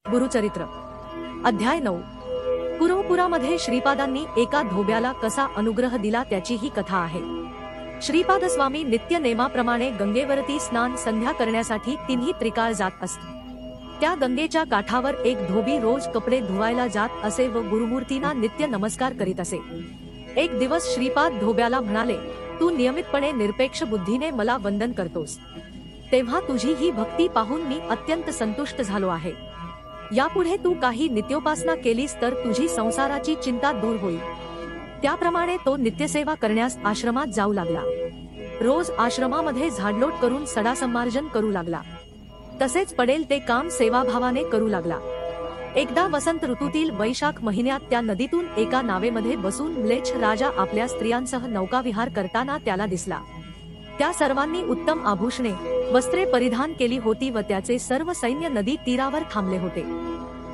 गुरुचरित्र अध्याय 9। पूर्वपुरामध्ये श्रीपादांनी एका धोब्याला कसा अनुग्रह दिला त्याची ही कथा आहे। श्रीपाद स्वामी नित्य नेमाप्रमाणे गंगेवरती स्नान संध्या करण्यासाठी तिन्ही त्रिकाळ जात असत। त्या गंगेच्या काठावर एक धोबी रोज कपडे धुवायला जात असे व गुरुमूर्तींना नित्य नमस्कार करीत असे। एक दिवस श्रीपाद धोब्याला म्हणाले, तू नियमितपणे निरपेक्ष बुद्धीने मला वंदन करतोस, तेव्हा तुझी ही भक्ती पाहून मी अत्यंत संतुष्ट झालो आहे। यापुढे तू काही नित्योपासना केलीस तर तुझी संसाराची चिंता दूर होईल। त्याप्रमाणे तो नित्यसेवा करण्यास आश्रमात जाऊ लागला। रोज आश्रमामध्ये झाडलोट करून सडासंमार्जन करू लागला। तसेच पडेल ते काम सेवाभावाने करू लागला। एकदा वसंत ऋतूतील वैशाख महिन्यात त्या नदीतून एका नावेमध्ये बसून म्लेच्छ राजा आपल्या स्त्रियांसह नौकाविहार करताना त्याला दिसला। त्या सर्वांनी उत्तम आभूषणे वस्त्रे परिधान केली होती व त्याचे सर्व सैन्य नदी तीरावर थांबले होते।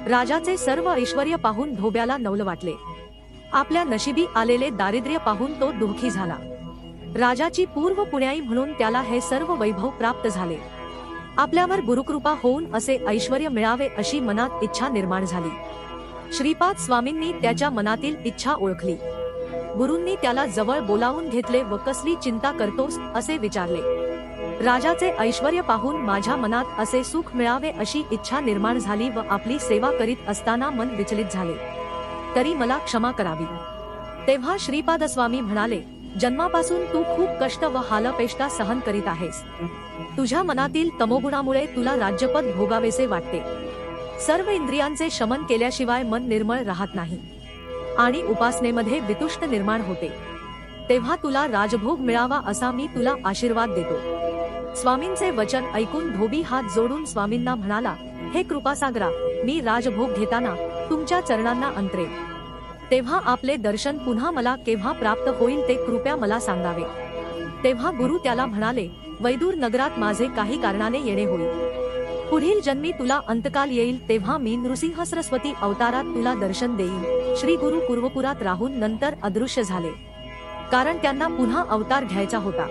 राजाचे सर्व ऐश्वर्य पाहून धोब्याला नवल वाटले। आपल्या नशिबी आलेले दारिद्र्य पाहून तो दुःखी झाला। राजाची पूर्व पुण्याई म्हणून त्याला हे सर्व वैभव प्राप्त झाले। आपल्यावर गुरुकृपा होऊन असे ऐश्वर्य मिळावे अशी मनात इच्छा निर्माण झाली। श्रीपाद स्वामींनी त्याच्या मनातील इच्छा ओळखली। गुरूंनी त्याला जवळ बोलावून घेतले व कसली चिंता करतोस असे विचारले। राजाचे ऐश्वर्य पाहून माझ्या मनात असे सुख मिळावे अशी इच्छा निर्माण झाली व आपली सेवा करीत असताना मन विचलित झाले, तरी मला क्षमा करावी। तेव्हा श्रीपाद स्वामी म्हणाले, जन्मापासून तू खूप कष्ट व हालअपेष्टा सहन करीत आहेस। तुझ्या मनातील तमोगुणामुळे तुला राज्यपद भोगावेसे वाटते। सर्व इंद्रियांचे शमन केल्याशिवाय मन निर्मळ राहत नाही आणि उपासनेमध्ये वितुष्ट निर्माण होते। तेव्हा तुला राजभोग मिळावा असा मी तुला आशीर्वाद देतो। स्वामींचे वचन ऐकून धोबी हात जोडून स्वामींना म्हणाला, हे कृपासागरा, मी राजभोग घेताना तुमच्या चरणांना अंतरे। तेव्हा आपले दर्शन पुन्हा मला केव्हा प्राप्त होईल ते कृपया मला सांगावे। तेव्हा गुरु त्याला म्हणाले, वैदूर नगरात माझे काही कारणाने येणे होईल। पुढील जन्मी तुला अंतकाल येईल तेव्हा मी नृसिंह सरस्वती अवतारात तुला दर्शन देईन। श्री गुरु पूर्वपुरात राहून नंतर अदृश्य झाले, कारण त्यांना पुन्हा अवतार घ्यायचा होता।